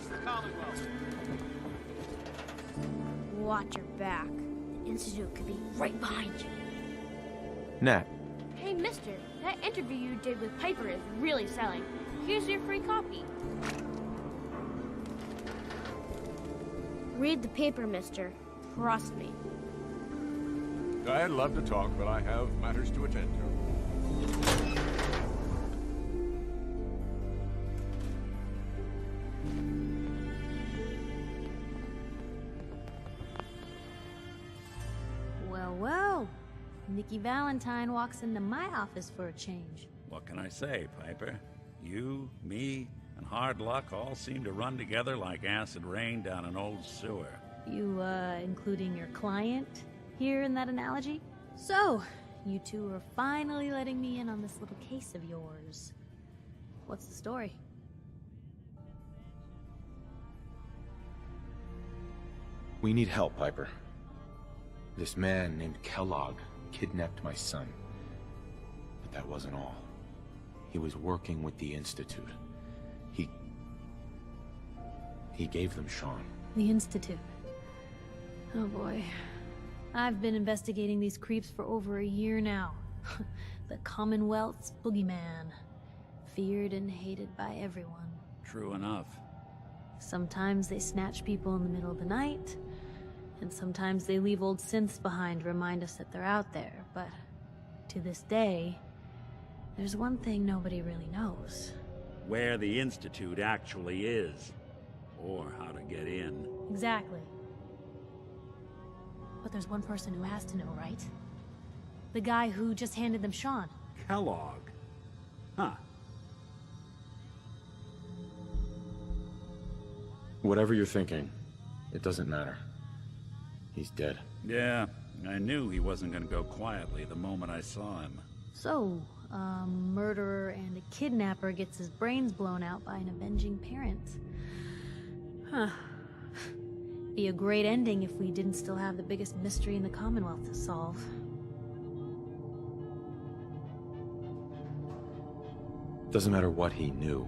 across the Commonwealth. Watch your back. The Institute could be right behind you. Nat. Hey, mister, that interview you did with Piper is really selling. Here's your free copy. Read the paper, mister. Trust me. I'd love to talk, but I have matters to attend to. Well, well. Nikki Valentine walks into my office for a change. What can I say, Piper? You, me, and hard luck all seem to run together like acid rain down an old sewer. You, including your client here in that analogy? So, you two are finally letting me in on this little case of yours. What's the story? We need help, Piper. This man named Kellogg kidnapped my son. But that wasn't all. He was working with the Institute. He gave them Sean. The Institute. Oh boy. I've been investigating these creeps for over a year now. The Commonwealth's boogeyman. Feared and hated by everyone. True enough. Sometimes they snatch people in the middle of the night, and sometimes they leave old synths behind to remind us that they're out there, but to this day, there's one thing nobody really knows. Where the Institute actually is. Or how to get in. Exactly. But there's one person who has to know, right? The guy who just handed them Sean. Kellogg. Huh. Whatever you're thinking, it doesn't matter. He's dead. Yeah, I knew he wasn't gonna go quietly the moment I saw him. So, a murderer and a kidnapper gets his brains blown out by an avenging parent. Huh. Be a great ending if we didn't still have the biggest mystery in the Commonwealth to solve. Doesn't matter what he knew.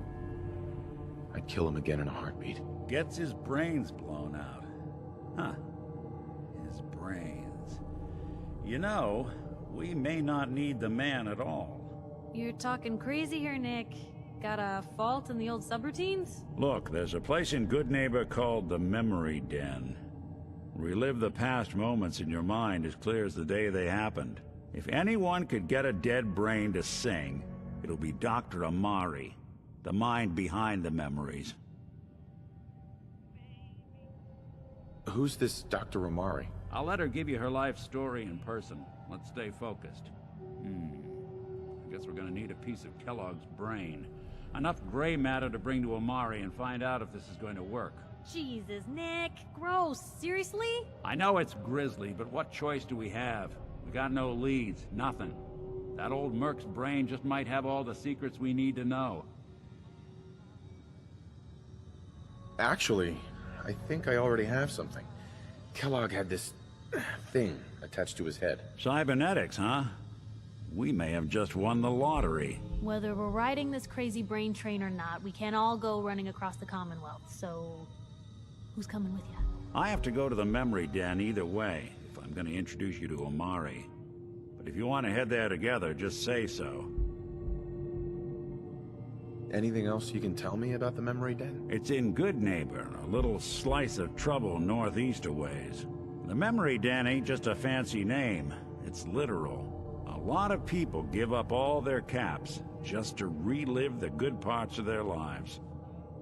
I'd kill him again in a heartbeat. Gets his brains blown out. Huh. His brains. You know, we may not need the man at all. You're talking crazy here, Nick. Got a fault in the old subroutines? Look, there's a place in Good Neighbor called the Memory Den. Relive the past moments in your mind as clear as the day they happened. If anyone could get a dead brain to sing, it'll be Dr. Amari, the mind behind the memories. Who's this Dr. Amari? I'll let her give you her life story in person. Let's stay focused. I guess we're gonna need a piece of Kellogg's brain. Enough gray matter to bring to Amari and find out if this is going to work. Jesus, Nick. Gross. Seriously? I know it's grisly, but what choice do we have? We got no leads, nothing. That old Merc's brain just might have all the secrets we need to know. Actually, I think I already have something. Kellogg had this thing attached to his head. Cybernetics, huh? We may have just won the lottery. Whether we're riding this crazy brain train or not, we can't all go running across the Commonwealth, so... who's coming with you? I have to go to the Memory Den either way, if I'm gonna introduce you to Amari. But if you want to head there together, just say so. Anything else you can tell me about the Memory Den? It's in Good Neighbor, a little slice of trouble northeast a ways. The Memory Den ain't just a fancy name, it's literal. A lot of people give up all their caps just to relive the good parts of their lives.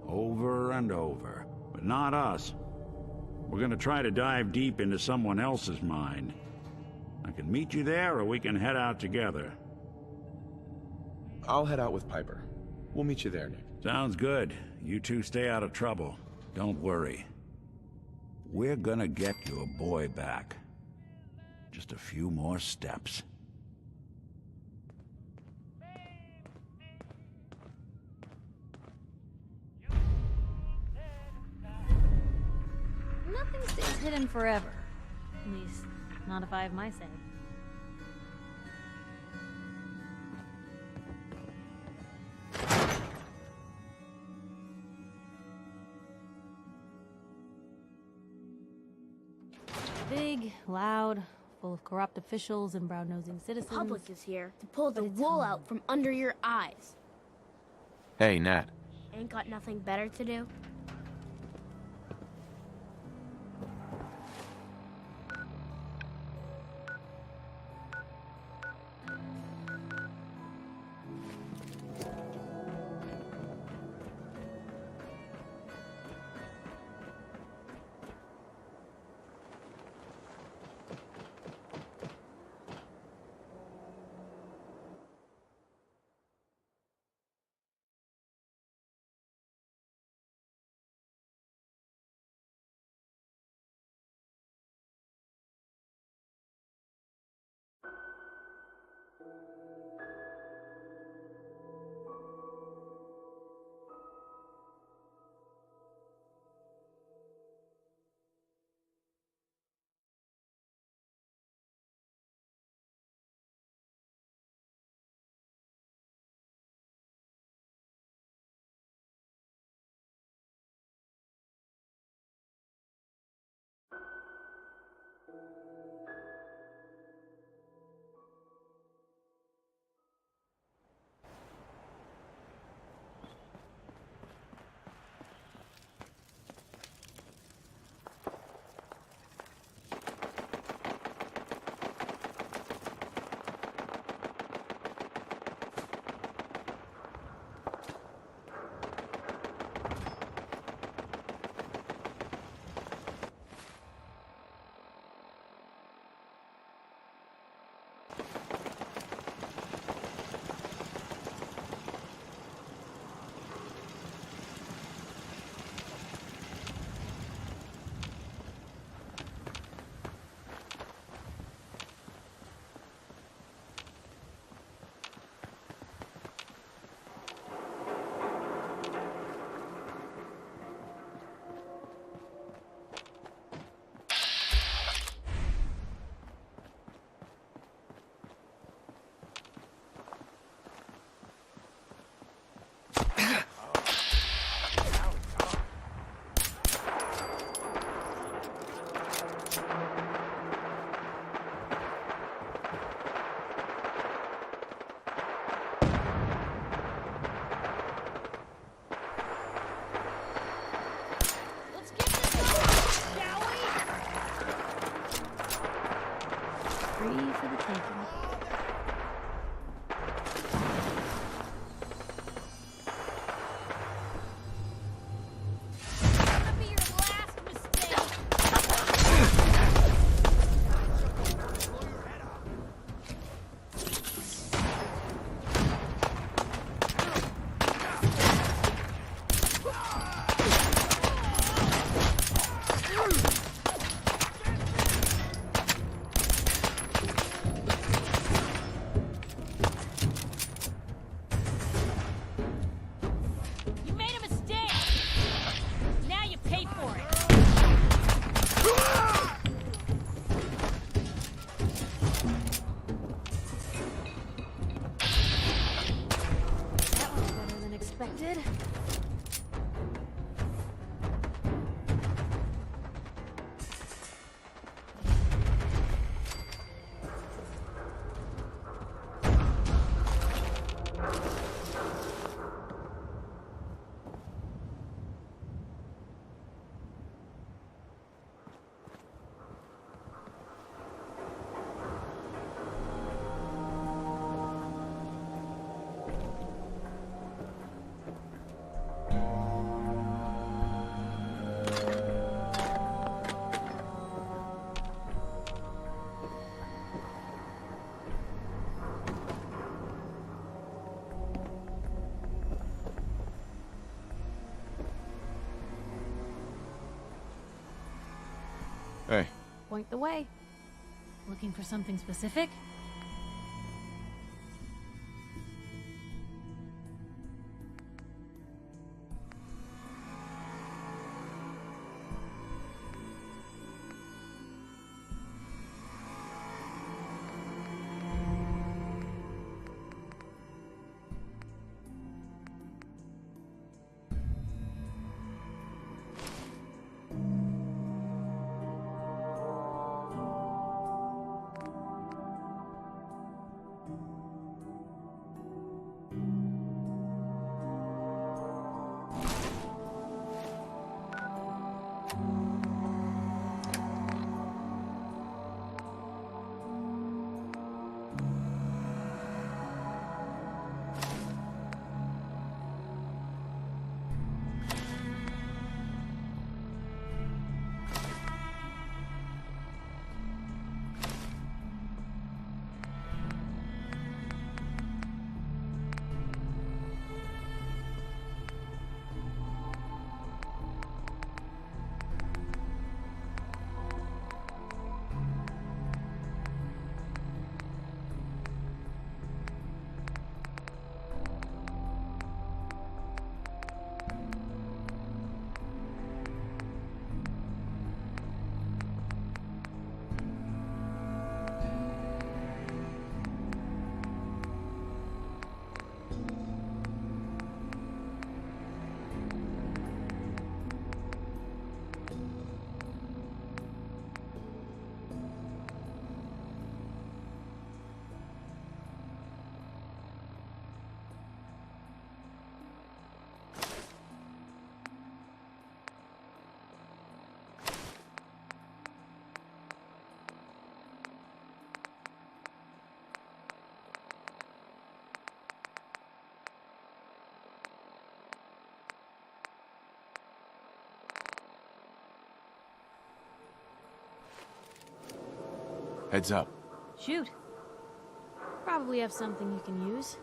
Over and over. But not us. We're gonna try to dive deep into someone else's mind. I can meet you there, or we can head out together. I'll head out with Piper. We'll meet you there, Nick. Sounds good. You two stay out of trouble. Don't worry. We're gonna get your boy back. Just a few more steps. Nothing stays hidden forever. At least, not if I have my say. big, loud, full of corrupt officials and brown-nosing citizens. The public is here to pull the wool out from under your eyes. Hey, Nat. Ain't got nothing better to do? Free for the taking. Hey. Point the way. Looking for something specific? Heads up. Shoot. Probably have something you can use.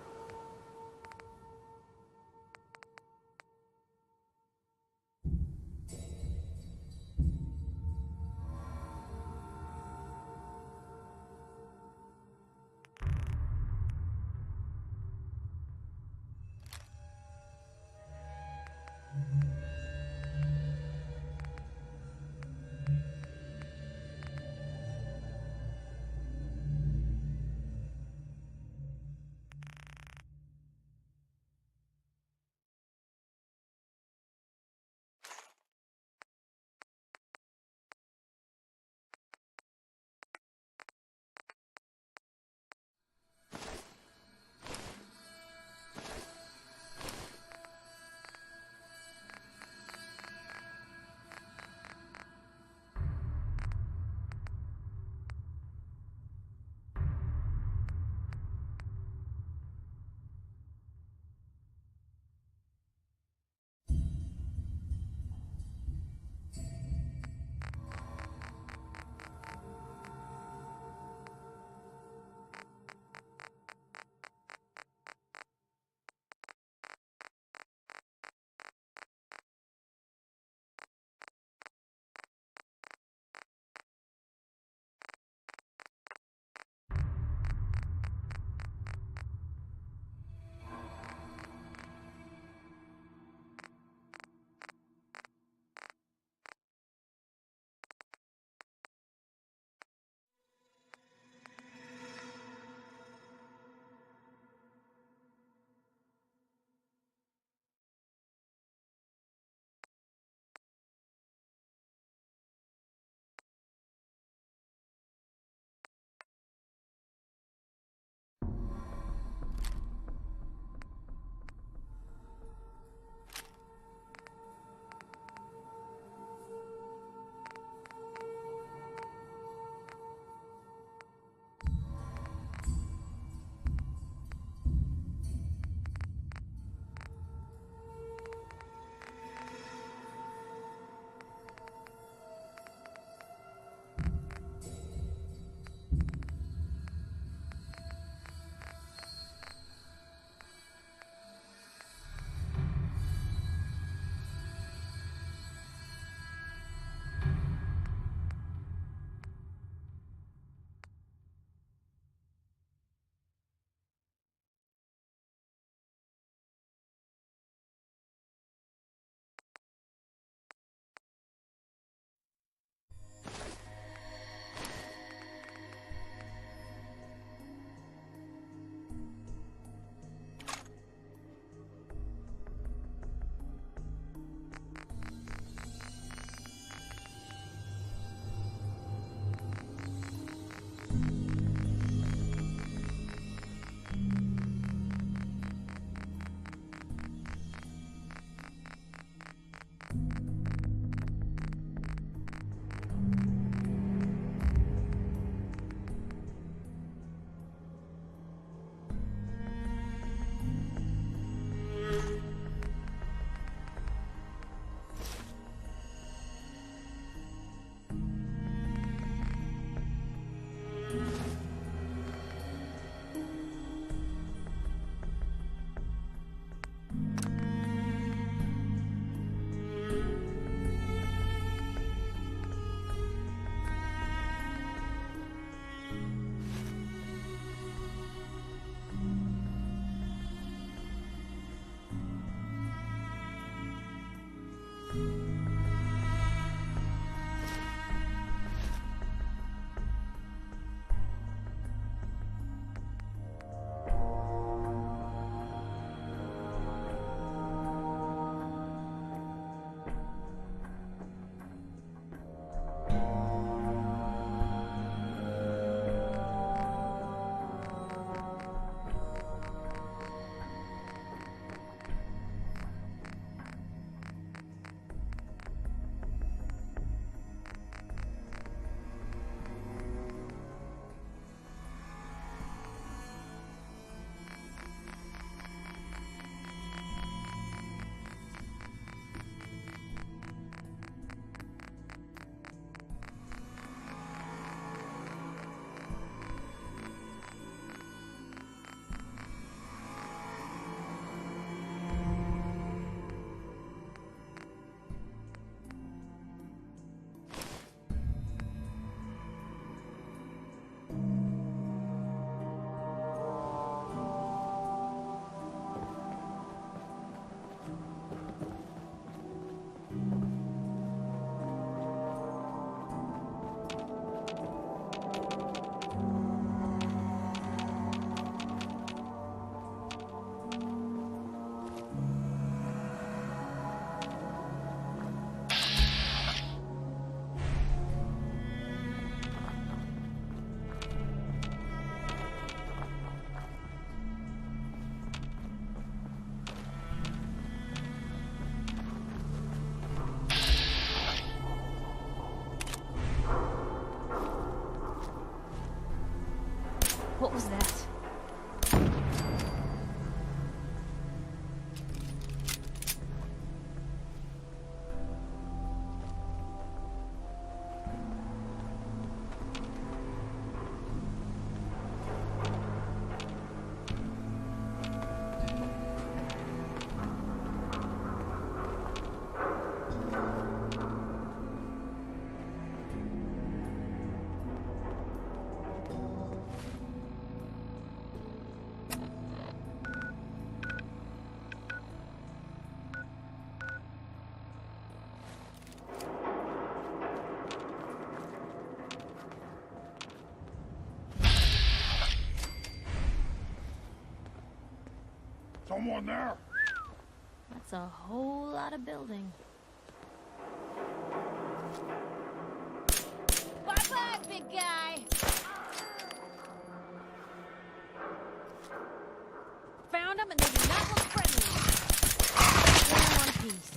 Someone there? That's a whole lot of building. Bye-bye, big guy! Found them and they do not look friendly. They're in one piece.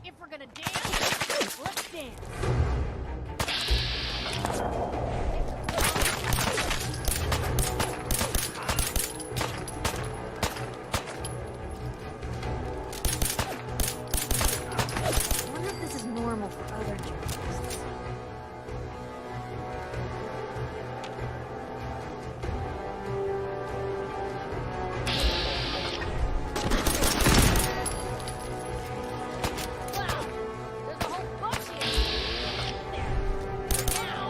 If we're gonna dance, let's dance. I wonder if this is normal for other journalists. Wow, there's a whole bunch here. There. Now.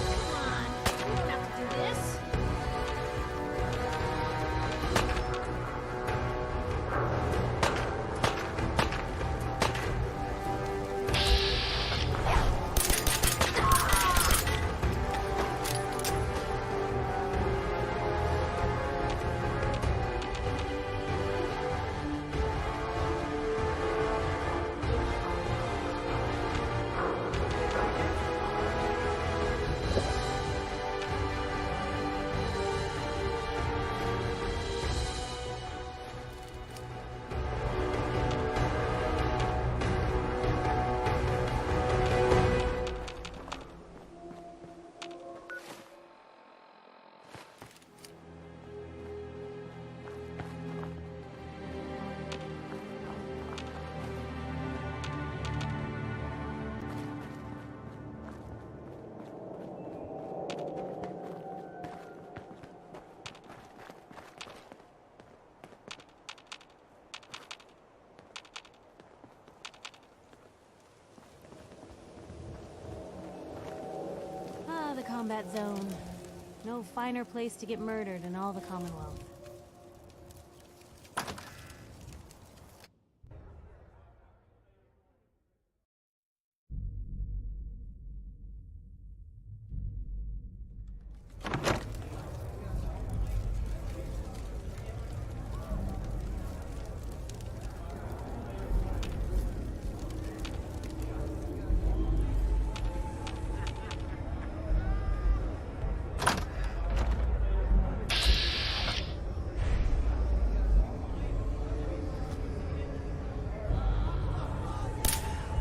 Come on, we don't have to do this. Ah, the combat zone. No finer place to get murdered in all the Commonwealth.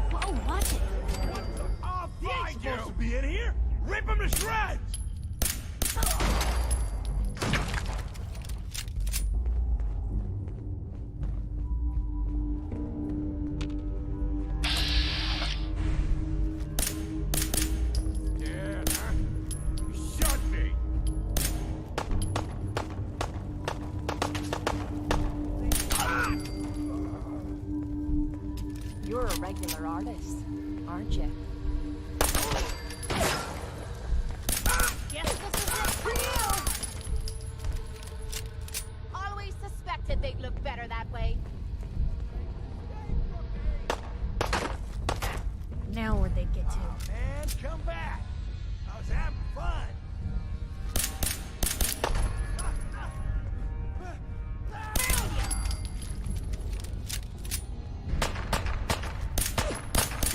Whoa, watch it. I'll find you! Supposed to be in here? Rip him to shreds! Dad, huh? You should be! You're a regular artist, aren't you? Guess this is it for you. Always suspected they'd look better that way. Now where'd they get to? Man, come back! I was having fun!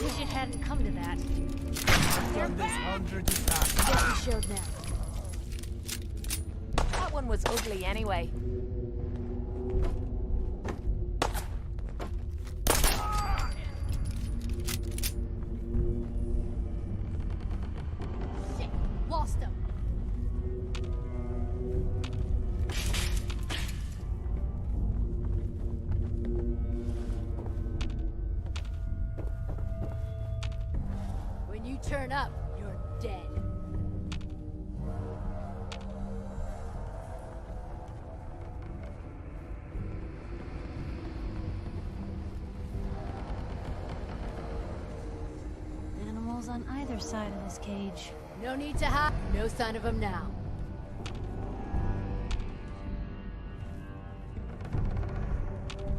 Wish it hadn't come to that. Done this hundreds of times. Guess we showed them. That one was ugly anyway. turn up, you're dead. Animals on either side of this cage. No need to hide. No sign of him now.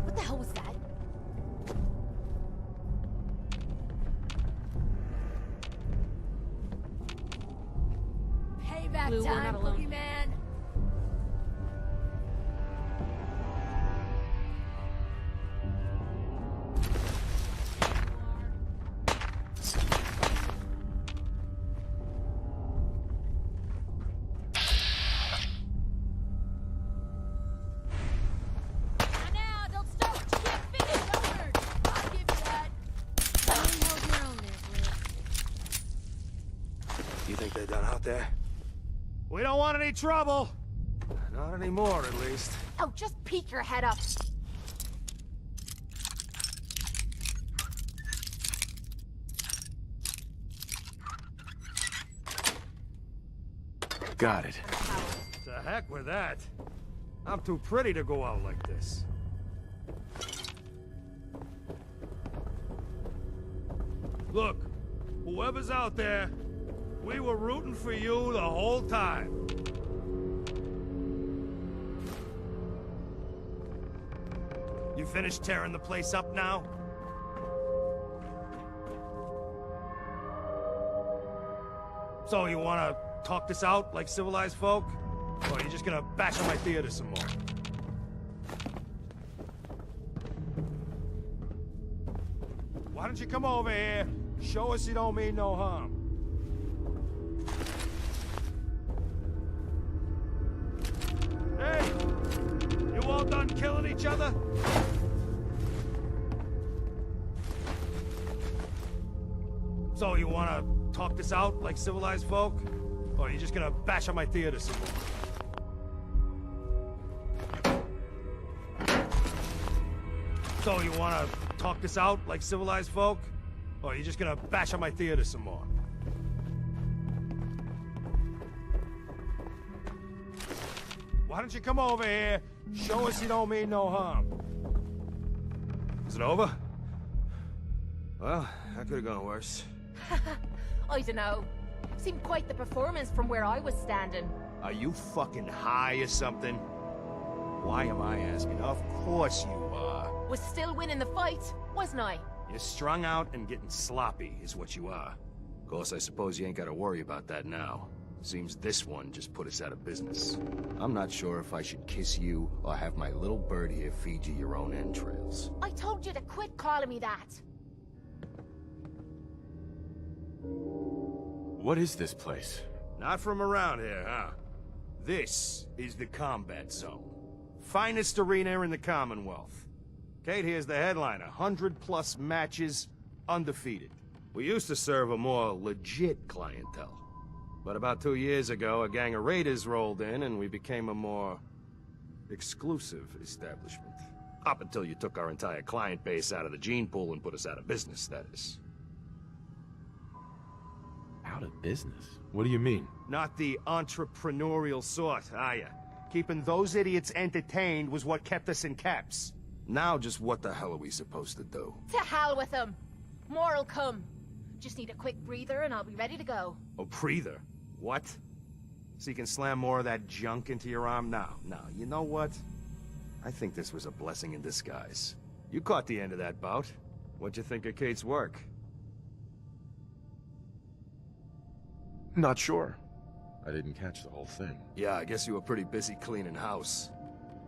What the hell was that? Payback Blue, we're time, not alone. Boogeyman! Now, don't stop! You can't finish! Onward! I'll give you that! You hold your own there, Blue. You think they're done out there? We don't want any trouble. Not anymore, at least. Oh, just peek your head up. Got it. To heck with that. I'm too pretty to go out like this. Look, whoever's out there, we were rooting for you the whole time. You finished tearing the place up now? So you wanna talk this out like civilized folk? Or are you just gonna bash on my theater some more? Why don't you come over here, show us you don't mean no harm? Hey! You all done killing each other? So you wanna talk this out like civilized folk? Or are you just gonna bash on my theater some more? So you wanna talk this out like civilized folk? Or are you just gonna bash on my theater some more? Why don't you come over here, show us you don't mean no harm? Is it over? Well, that could have gone worse. I don't know. Seemed quite the performance from where I was standing. Are you fucking high or something? Why am I asking? Of course you are. Was still winning the fight, wasn't I? You're strung out and getting sloppy, is what you are. Of course, I suppose you ain't gotta worry about that now. Seems this one just put us out of business. I'm not sure if I should kiss you or have my little bird here feed you your own entrails. I told you to quit calling me that. What is this place? Not from around here, huh? This is the combat zone. Finest arena in the Commonwealth. Kate here's the headliner. 100+ matches, undefeated. We used to serve a more legit clientele. But about 2 years ago, a gang of raiders rolled in and we became a more exclusive establishment. Up until you took our entire client base out of the gene pool and put us out of business, that is. Out of business? What do you mean? Not the entrepreneurial sort, are ya? Keeping those idiots entertained was what kept us in caps. Now just what the hell are we supposed to do? To hell with them. More'll come. Just need a quick breather and I'll be ready to go. A breather? What? So you can slam more of that junk into your arm now? No, you know what? I think this was a blessing in disguise. You caught the end of that bout. What'd you think of Kate's work? Not sure. I didn't catch the whole thing. Yeah, I guess you were pretty busy cleaning house.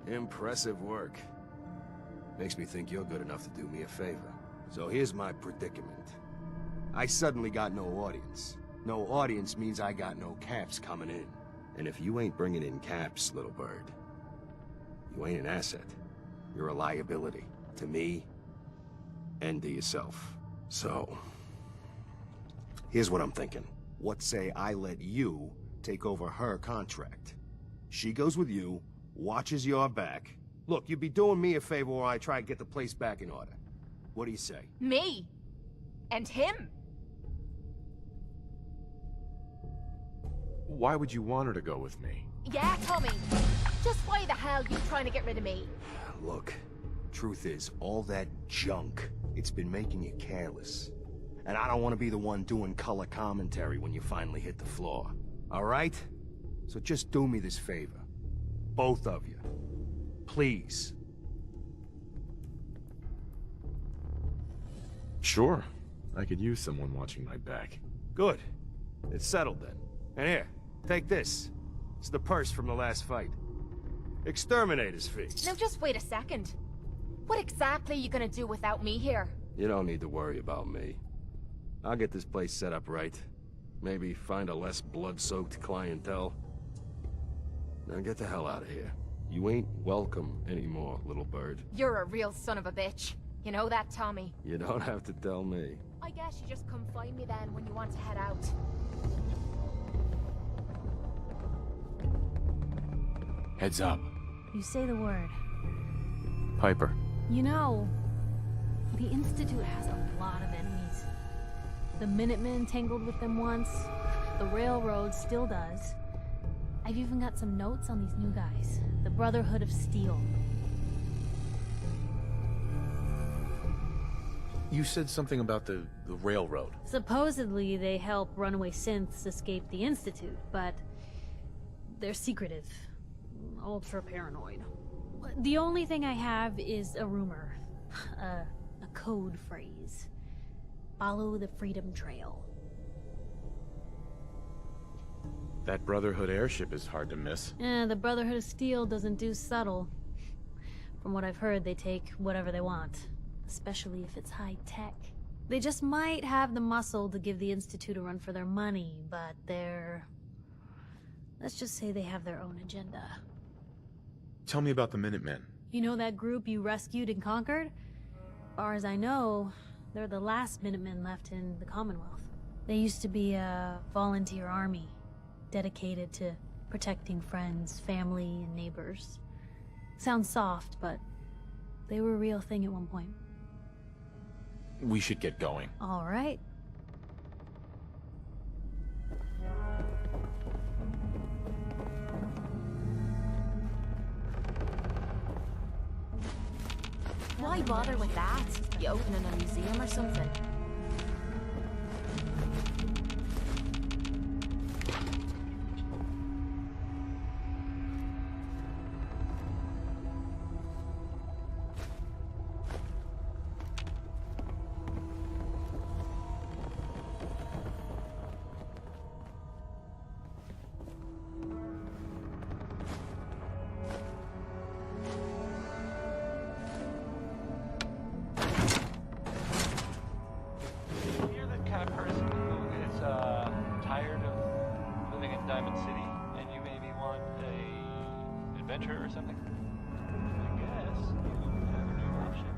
Impressive work. Makes me think you're good enough to do me a favor. So here's my predicament. I suddenly got no audience. No audience means I got no caps coming in. And if you ain't bringing in caps, little bird, you ain't an asset. You're a liability. To me, and to yourself. So, here's what I'm thinking. What say I let you take over her contract? She goes with you, watches your back. Look, you'd be doing me a favor while I try to get the place back in order. What do you say? Me? And him? Why would you want her to go with me? Yeah, Tommy. Just why the hell you trying to get rid of me? Look, truth is, all that junk, it's been making you careless. And I don't want to be the one doing color commentary when you finally hit the floor. All right? So just do me this favor. Both of you. Please. Sure. I could use someone watching my back. Good. It's settled then. And here, take this. It's the purse from the last fight. Exterminator's fee. Now just wait a second. What exactly are you gonna do without me here? You don't need to worry about me. I'll get this place set up right. Maybe find a less blood-soaked clientele. Now get the hell out of here. You ain't welcome anymore, little bird. You're a real son of a bitch. You know that, Tommy? You don't have to tell me. I guess you just come find me then when you want to head out. Heads up. You say the word. Piper. You know, the Institute has a lot of enemies. The Minutemen tangled with them once. The Railroad still does. I've even got some notes on these new guys. The Brotherhood of Steel. You said something about the railroad. Supposedly, they help runaway synths escape the Institute, but they're secretive. Ultra paranoid. The only thing I have is a rumor. A code phrase. Follow the Freedom Trail. That Brotherhood airship is hard to miss. The Brotherhood of Steel doesn't do subtle. From what I've heard, they take whatever they want. Especially if it's high-tech. They just might have the muscle to give the Institute a run for their money, but they're... let's just say they have their own agenda. Tell me about the Minutemen. You know that group you rescued and conquered? As far as I know, they're the last Minutemen left in the Commonwealth. They used to be a volunteer army, dedicated to protecting friends, family, and neighbors. Sounds soft, but they were a real thing at one point. We should get going. All right. Why bother with that? You opening a museum or something? You're the kind of person who is tired of living in Diamond City, and you maybe want a adventure or something. I guess you have a new option.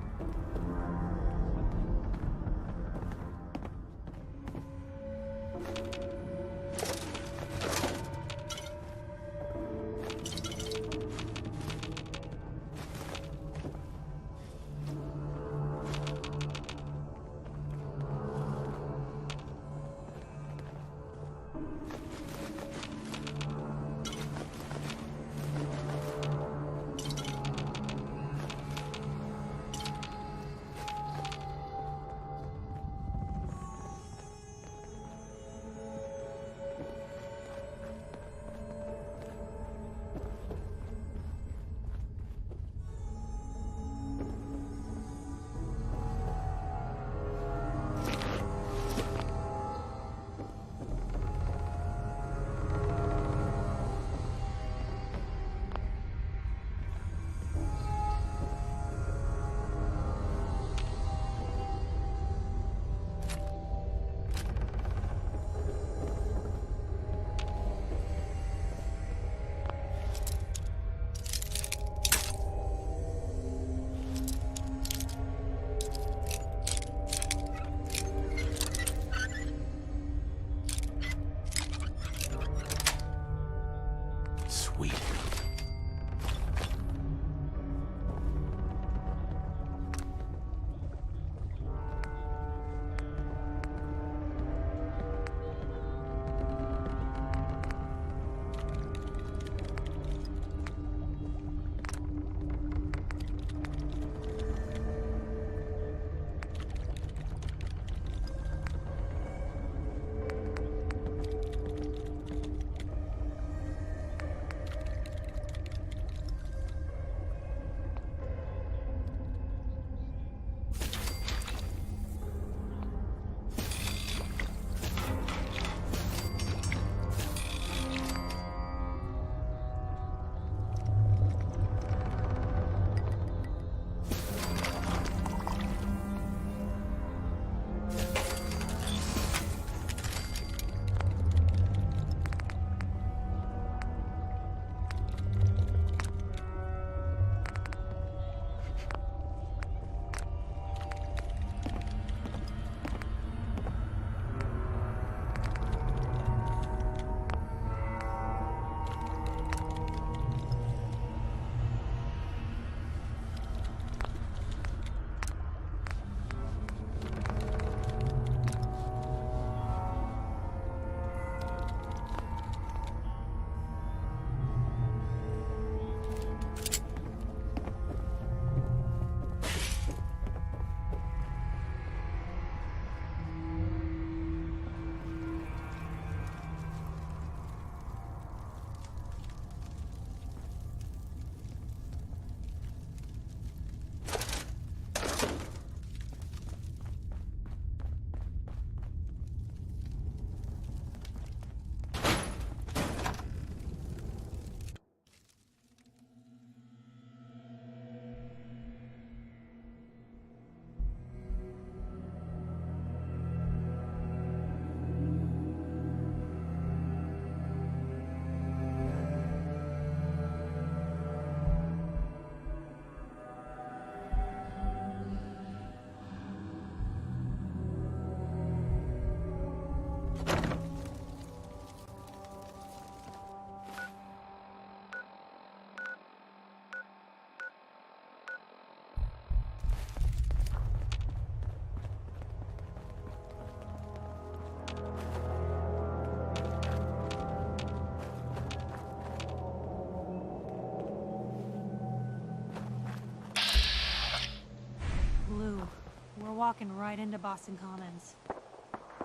walking right into Boston Commons.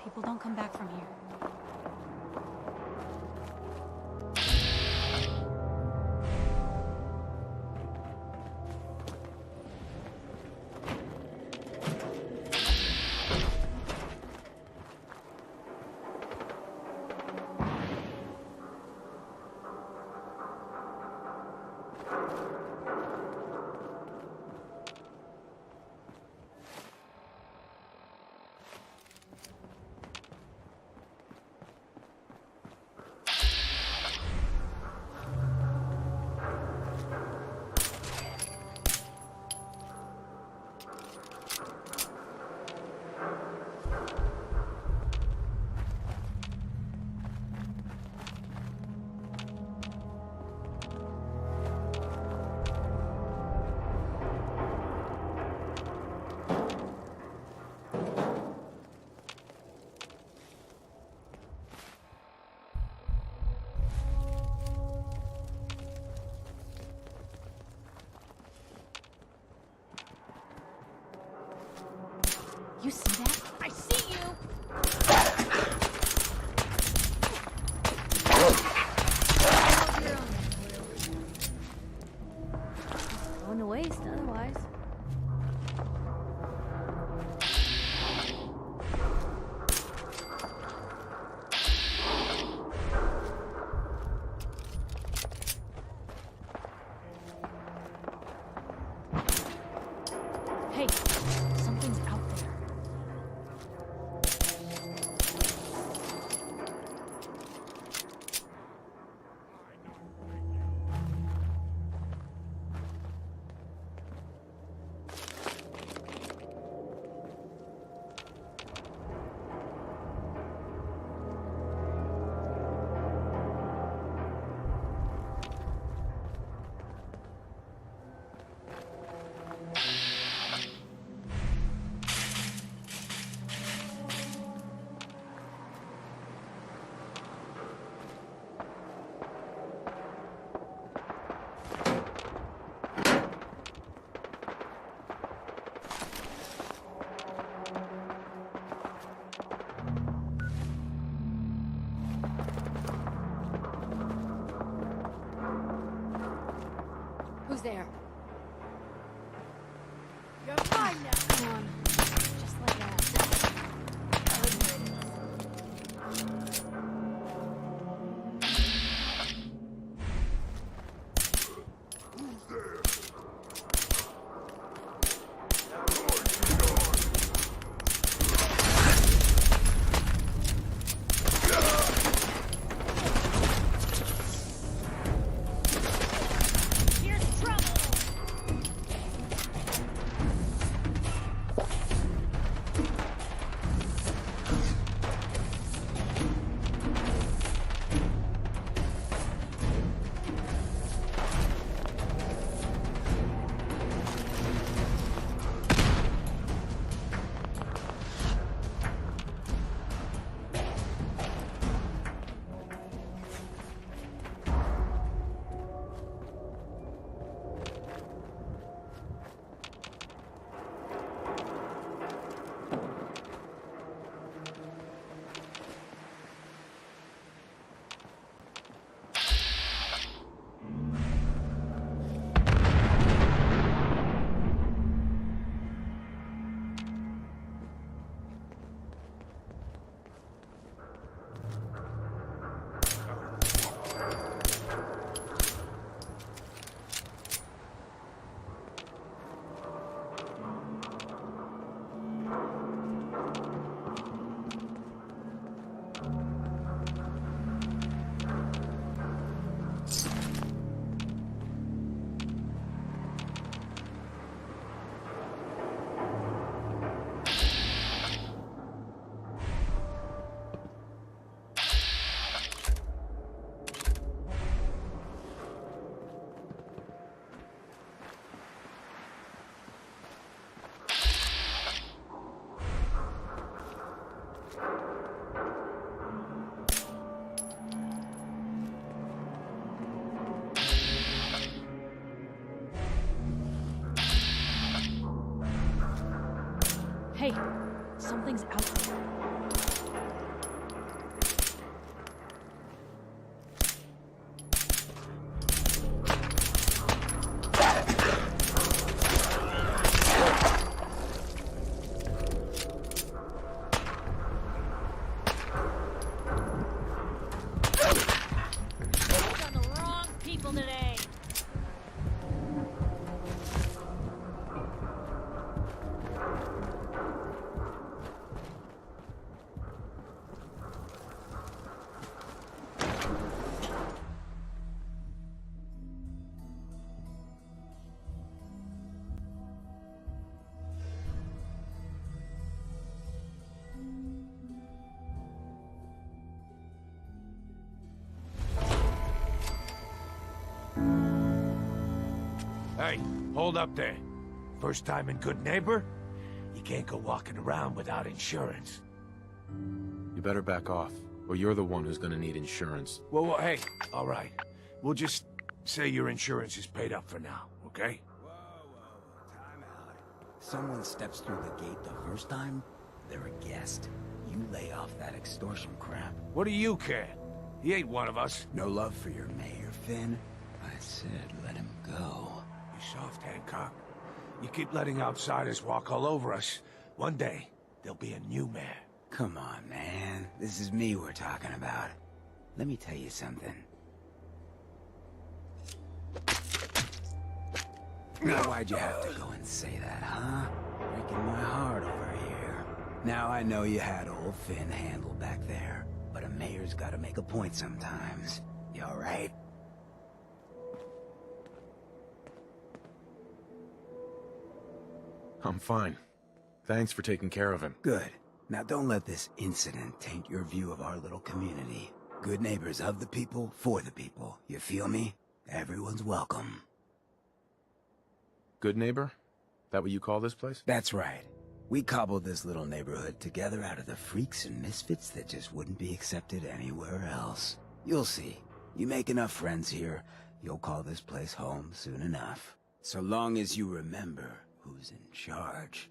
People don't come back from here. You see that? I see you! Going to waste otherwise. Hey, something's out there. Who's there? You're fine now. Come on. Just like that. Here's trouble. Hey, something's out there. Got the wrong people today. Hey, hold up there. First time in Good Neighbor? You can't go walking around without insurance. You better back off, or you're the one who's gonna need insurance. Well, hey, all right. We'll just say your insurance is paid up for now, okay? Time out. Someone steps through the gate the first time, they're a guest. You lay off that extortion crap. What do you care? He ain't one of us. No love for your mayor, Finn? I said let him go. You soft, Hancock. You keep letting outsiders walk all over us. One day, there'll be a new mayor. Come on, man. This is me we're talking about. Let me tell you something. Now, why'd you have to go and say that, huh? Breaking my heart over here. Now I know you had old Finn handled back there, but a mayor's gotta make a point sometimes. You alright? I'm fine. Thanks for taking care of him. Good. Now don't let this incident taint your view of our little community. Good neighbors of the people, for the people. You feel me? Everyone's welcome. Good neighbor? That what you call this place? That's right. We cobbled this little neighborhood together out of the freaks and misfits that just wouldn't be accepted anywhere else. You'll see. You make enough friends here, you'll call this place home soon enough. So long as you remember who's in charge.